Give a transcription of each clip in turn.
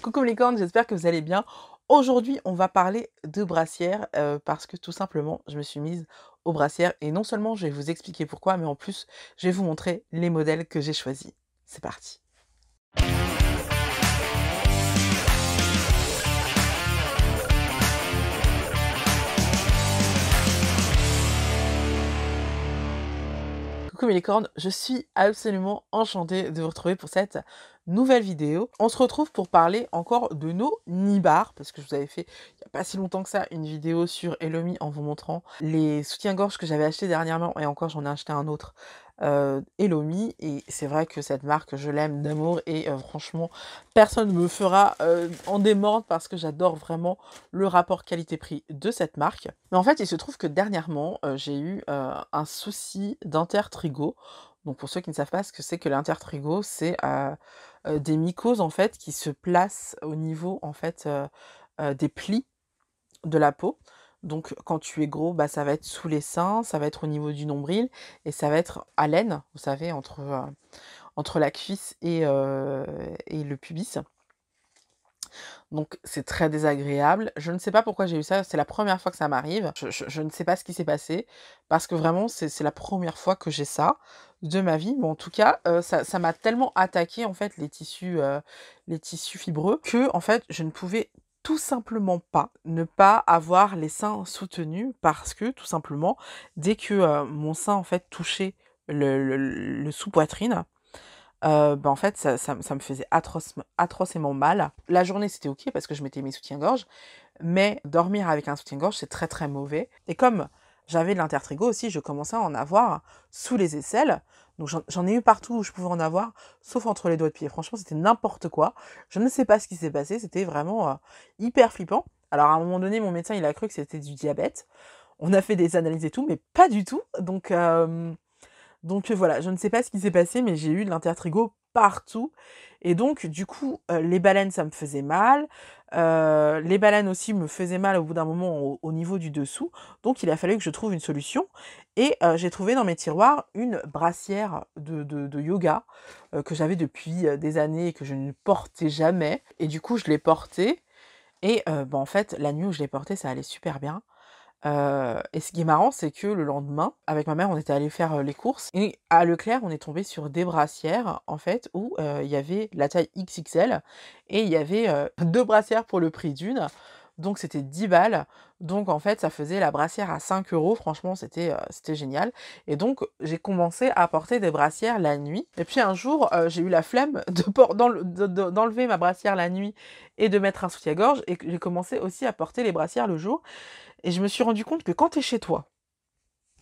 Coucou mes licornes, j'espère que vous allez bien. Aujourd'hui, on va parler de brassière parce que tout simplement, je me suis mise aux brassières et non seulement je vais vous expliquer pourquoi, mais en plus, je vais vous montrer les modèles que j'ai choisis. C'est parti. Coucou mes licornes, je suis absolument enchantée de vous retrouver pour cette nouvelle vidéo. On se retrouve pour parler encore de nos nibards, parce que je vous avais fait il n'y a pas si longtemps que ça une vidéo sur Elomi en vous montrant les soutiens-gorge que j'avais acheté dernièrement, et encore j'en ai acheté un autre, Elomi, et c'est vrai que cette marque je l'aime d'amour et franchement personne ne me fera en démordre parce que j'adore vraiment le rapport qualité-prix de cette marque. Mais en fait il se trouve que dernièrement j'ai eu un souci d'intertrigo. Donc pour ceux qui ne savent pas ce que c'est que l'intertrigo, c'est des mycoses en fait qui se placent au niveau en fait des plis de la peau. Donc quand tu es gros, bah, ça va être sous les seins, ça va être au niveau du nombril et ça va être à l'aine, vous savez, entre la cuisse et le pubis. Donc c'est très désagréable. Je ne sais pas pourquoi j'ai eu ça, c'est la première fois que ça m'arrive. Je ne sais pas ce qui s'est passé, parce que vraiment c'est la première fois que j'ai ça de ma vie. Mais en tout cas, ça m'a tellement attaqué en fait les tissus fibreux que en fait je ne pouvais tout simplement pas ne pas avoir les seins soutenus parce que tout simplement dès que mon sein en fait touchait le sous-poitrine, bah, en fait, ça me faisait atrocement mal. La journée, c'était OK parce que je mettais mes soutiens-gorge, mais dormir avec un soutien-gorge, c'est très, très mauvais. Et comme j'avais de l'intertrigo aussi, je commençais à en avoir sous les aisselles. Donc j'en ai eu partout où je pouvais en avoir, sauf entre les doigts de pied. Franchement, c'était n'importe quoi. Je ne sais pas ce qui s'est passé, c'était vraiment hyper flippant. Alors à un moment donné, mon médecin, il a cru que c'était du diabète. On a fait des analyses et tout, mais pas du tout. Donc voilà, je ne sais pas ce qui s'est passé, mais j'ai eu de l'intertrigo partout. Et donc, du coup, les baleines, ça me faisait mal. Les baleines aussi me faisaient mal au bout d'un moment au niveau du dessous. Donc, il a fallu que je trouve une solution. Et j'ai trouvé dans mes tiroirs une brassière de yoga que j'avais depuis des années et que je ne portais jamais. Et du coup, je l'ai portée. Et bah, en fait, la nuit où je l'ai portée, ça allait super bien. Et ce qui est marrant, c'est que le lendemain, avec ma mère, on était allés faire, les courses et à Leclerc, on est tombé sur des brassières, en fait, où, il y avait la taille XXL et il y avait, 2 brassières pour le prix d'une. Donc c'était 10 balles. Donc en fait, ça faisait la brassière à 5 €. Franchement, c'était génial et donc j'ai commencé à porter des brassières la nuit et puis un jour, j'ai eu la flemme d'enlever ma brassière la nuit et de mettre un soutien-gorge et que j'ai commencé aussi à porter les brassières le jour. Et je me suis rendu compte que quand tu es chez toi,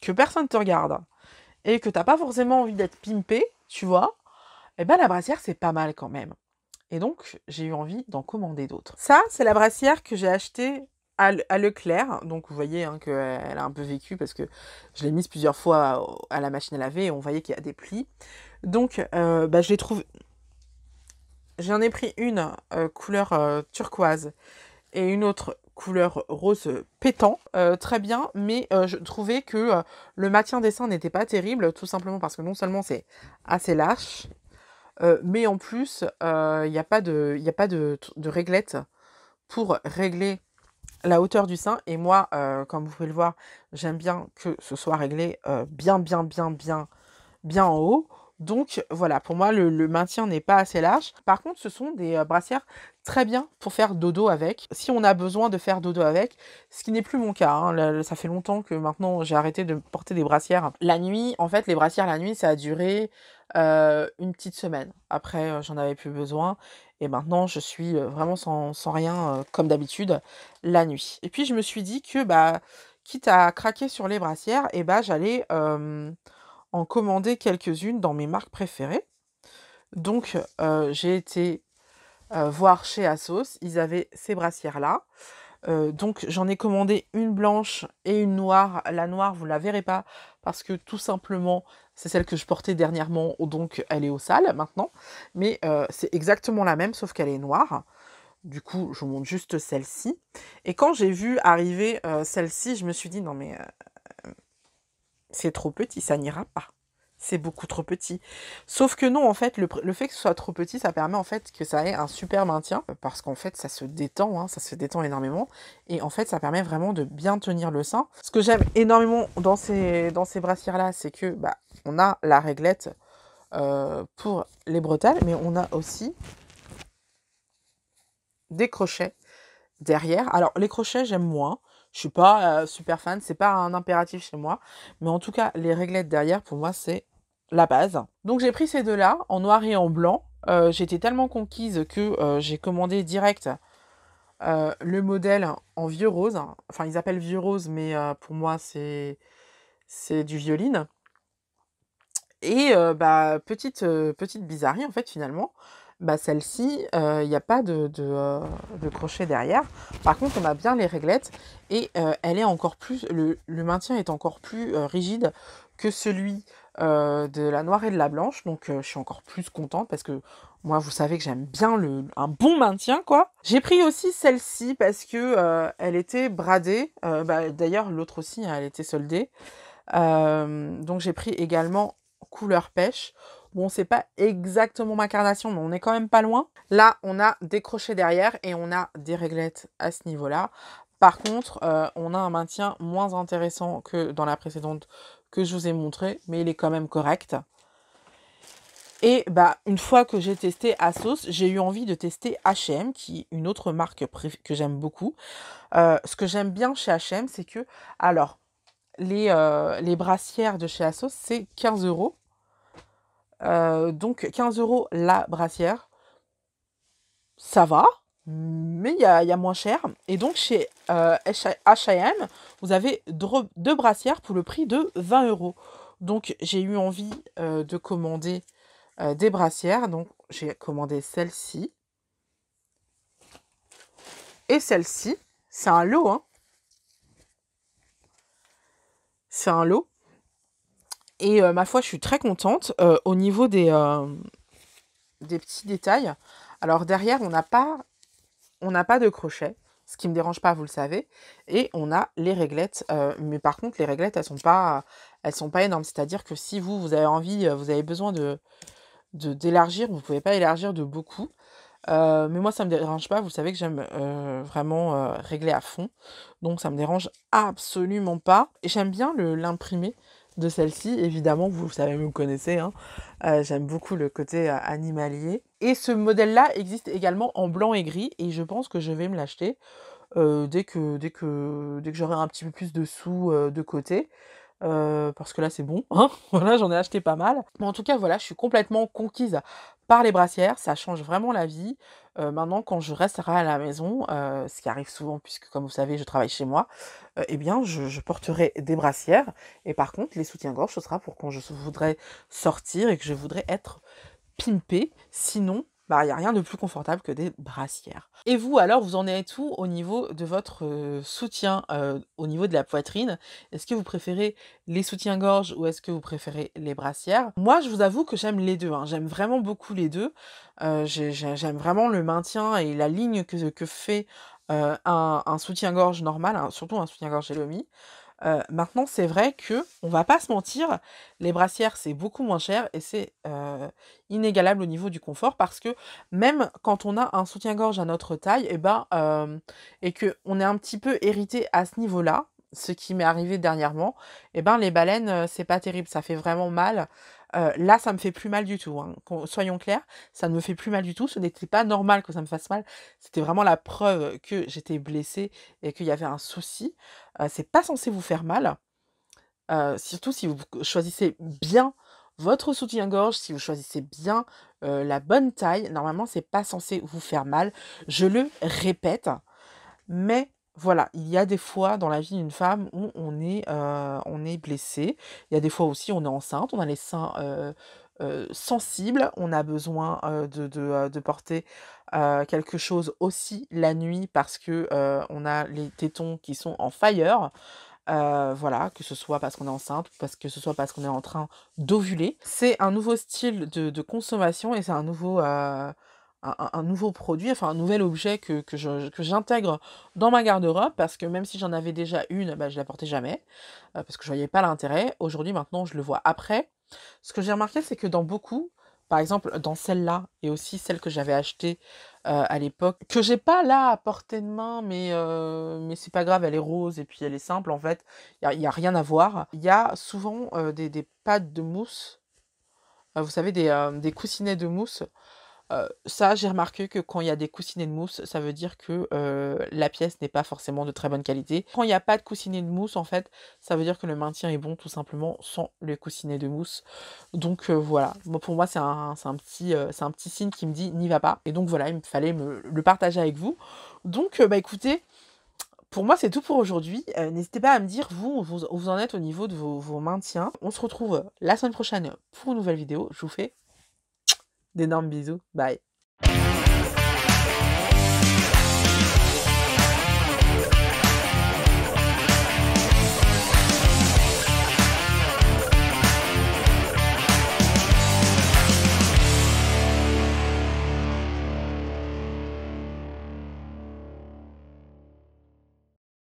que personne te regarde et que t'as pas forcément envie d'être pimpé, tu vois, eh ben la brassière c'est pas mal quand même. Et donc j'ai eu envie d'en commander d'autres. Ça, c'est la brassière que j'ai achetée à Leclerc. Donc vous voyez hein, qu'elle a un peu vécu parce que je l'ai mise plusieurs fois à la machine à laver et on voyait qu'il y a des plis. Donc bah, je les trouve. J'en ai pris une couleur turquoise et une autre couleur rose pétant, très bien, mais je trouvais que le maintien des seins n'était pas terrible, tout simplement parce que non seulement c'est assez lâche, mais en plus, il n'y a pas de réglette pour régler la hauteur du sein. Et moi, comme vous pouvez le voir, j'aime bien que ce soit réglé bien en haut. Donc voilà, pour moi, le maintien n'est pas assez large. Par contre, ce sont des brassières très bien pour faire dodo avec. Si on a besoin de faire dodo avec, ce qui n'est plus mon cas. Hein, ça fait longtemps que maintenant j'ai arrêté de porter des brassières la nuit. En fait, les brassières la nuit, ça a duré une petite semaine. Après, j'en avais plus besoin. Et maintenant, je suis vraiment sans rien, comme d'habitude, la nuit. Et puis, je me suis dit que, bah, quitte à craquer sur les brassières, et bah, j'allais en commander quelques-unes dans mes marques préférées. Donc, j'ai été voir chez Asos, ils avaient ces brassières-là. Donc, j'en ai commandé une blanche et une noire. La noire, vous ne la verrez pas parce que tout simplement, c'est celle que je portais dernièrement, donc elle est au sale maintenant. Mais c'est exactement la même, sauf qu'elle est noire. Du coup, je vous montre juste celle-ci. Et quand j'ai vu arriver celle-ci, je me suis dit, non mais c'est trop petit, ça n'ira pas. c'est beaucoup trop petit. Sauf que non, en fait, le fait que ce soit trop petit, ça permet en fait que ça ait un super maintien, parce qu'en fait, ça se détend, hein, ça se détend énormément, et en fait, ça permet vraiment de bien tenir le sein. Ce que j'aime énormément dans ces brassières-là, c'est que bah, on a la réglette pour les bretelles, mais on a aussi des crochets derrière. Alors, les crochets, j'aime moins. Je suis pas super fan, c'est pas un impératif chez moi. Mais en tout cas, les réglettes derrière, pour moi, c'est la base. Donc, j'ai pris ces deux-là, en noir et en blanc. J'étais tellement conquise que j'ai commandé direct le modèle en vieux rose. Enfin, ils appellent vieux rose, mais pour moi, c'est du violine. Et bah, petite bizarrerie, en fait, finalement, bah, celle-ci, il n'y a pas de crochet derrière. Par contre, on a bien les réglettes et elle est encore plus, le maintien est encore plus rigide que celui de la noire et de la blanche. Donc, je suis encore plus contente parce que moi, vous savez que j'aime bien un bon maintien, quoi. J'ai pris aussi celle-ci parce que elle était bradée. Bah, d'ailleurs, l'autre aussi, hein, elle était soldée. Donc, j'ai pris également couleur pêche. Bon, c'est pas exactement ma carnation, mais on est quand même pas loin. Là, on a des crochets derrière et on a des réglettes à ce niveau-là. Par contre, on a un maintien moins intéressant que dans la précédente que je vous ai montré, mais il est quand même correct. Et bah, une fois que j'ai testé Asos, j'ai eu envie de tester H&M, qui est une autre marque que j'aime beaucoup. Ce que j'aime bien chez H&M, c'est que, alors, les brassières de chez Asos, c'est 15 €. Donc 15 € la brassière, ça va, mais il y a moins cher. Et donc chez H&M, vous avez deux brassières pour le prix de 20 €. Donc j'ai eu envie de commander des brassières. Donc j'ai commandé celle-ci. Et celle-ci, c'est un lot, hein. C'est un lot. Et ma foi, je suis très contente. Au niveau des petits détails. Alors derrière, on n'a pas de crochet, ce qui me dérange pas, vous le savez. Et on a les réglettes. Mais par contre, les réglettes, elles sont pas énormes. C'est-à-dire que si vous avez envie, vous avez besoin d'élargir, vous pouvez pas élargir de beaucoup. Mais moi, ça me dérange pas. Vous savez que j'aime vraiment régler à fond. Donc, ça me dérange absolument pas. Et j'aime bien l'imprimer de celle-ci. Évidemment, vous savez, vous me connaissez. Hein. J'aime beaucoup le côté animalier. Et ce modèle-là existe également en blanc et gris. Et je pense que je vais me l'acheter dès que j'aurai un petit peu plus de sous de côté. Parce que là c'est bon, hein. Voilà, j'en ai acheté pas mal. Mais en tout cas, voilà, je suis complètement conquise par les brassières, ça change vraiment la vie. Maintenant, quand je resterai à la maison, ce qui arrive souvent puisque comme vous savez, je travaille chez moi, eh bien, je porterai des brassières. Et par contre, les soutiens-gorge, ce sera pour quand je voudrais sortir et que je voudrais être pimpée. Sinon, bah, il n'y a rien de plus confortable que des brassières. Et vous, alors, vous en êtes où au niveau de votre soutien, au niveau de la poitrine? Est-ce que vous préférez les soutiens-gorge ou est-ce que vous préférez les brassières? Moi, je vous avoue que j'aime les deux, hein. J'aime vraiment beaucoup les deux. J'aime vraiment le maintien et la ligne que fait un soutien-gorge normal, hein, surtout un soutien-gorge Elomi. Maintenant, c'est vrai que on va pas se mentir, les brassières, c'est beaucoup moins cher et c'est inégalable au niveau du confort parce que même quand on a un soutien-gorge à notre taille, et ben, et qu'on est un petit peu hérité à ce niveau-là, ce qui m'est arrivé dernièrement, et ben les baleines, c'est pas terrible, ça fait vraiment mal. Là, ça me fait plus mal du tout, hein. Soyons clairs, ça ne me fait plus mal du tout. Ce n'était pas normal que ça me fasse mal. C'était vraiment la preuve que j'étais blessée et qu'il y avait un souci. C'est pas censé vous faire mal, surtout si vous choisissez bien votre soutien-gorge, si vous choisissez bien, la bonne taille. Normalement, c'est pas censé vous faire mal. Je le répète, mais voilà, il y a des fois dans la vie d'une femme où on est blessé. Il y a des fois aussi, on est enceinte, on a les seins, sensibles, on a besoin, de porter, quelque chose aussi la nuit parce que, on a les tétons qui sont en failleur. Voilà, que ce soit parce qu'on est enceinte ou que ce soit parce qu'on est en train d'ovuler. C'est un nouveau style de consommation et c'est un nouveau, un nouveau produit, enfin un nouvel objet que j'intègre dans ma garde-robe parce que même si j'en avais déjà une, bah, je la portais jamais, parce que je voyais pas l'intérêt. Aujourd'hui, maintenant, je le vois après. Ce que j'ai remarqué, c'est que dans beaucoup, par exemple dans celle-là et aussi celle que j'avais achetée, à l'époque, que j'ai pas là à portée de main, mais c'est pas grave, elle est rose et puis elle est simple en fait, il y a rien à voir. Il y a souvent, des pattes de mousse, vous savez des coussinets de mousse. Ça, j'ai remarqué que quand il y a des coussinets de mousse, ça veut dire que, la pièce n'est pas forcément de très bonne qualité. Quand il y a pas de coussinets de mousse, en fait, ça veut dire que le maintien est bon tout simplement sans les coussinets de mousse. Donc, voilà. Moi, pour moi, c'est un petit signe qui me dit: «N'y va pas» et donc voilà, il me fallait me le partager avec vous. Donc, bah, écoutez, pour moi, c'est tout pour aujourd'hui. N'hésitez pas à me dire où vous en êtes au niveau de vos maintiens. On se retrouve, la semaine prochaine pour une nouvelle vidéo. Je vous fais d'énormes bisous. Bye.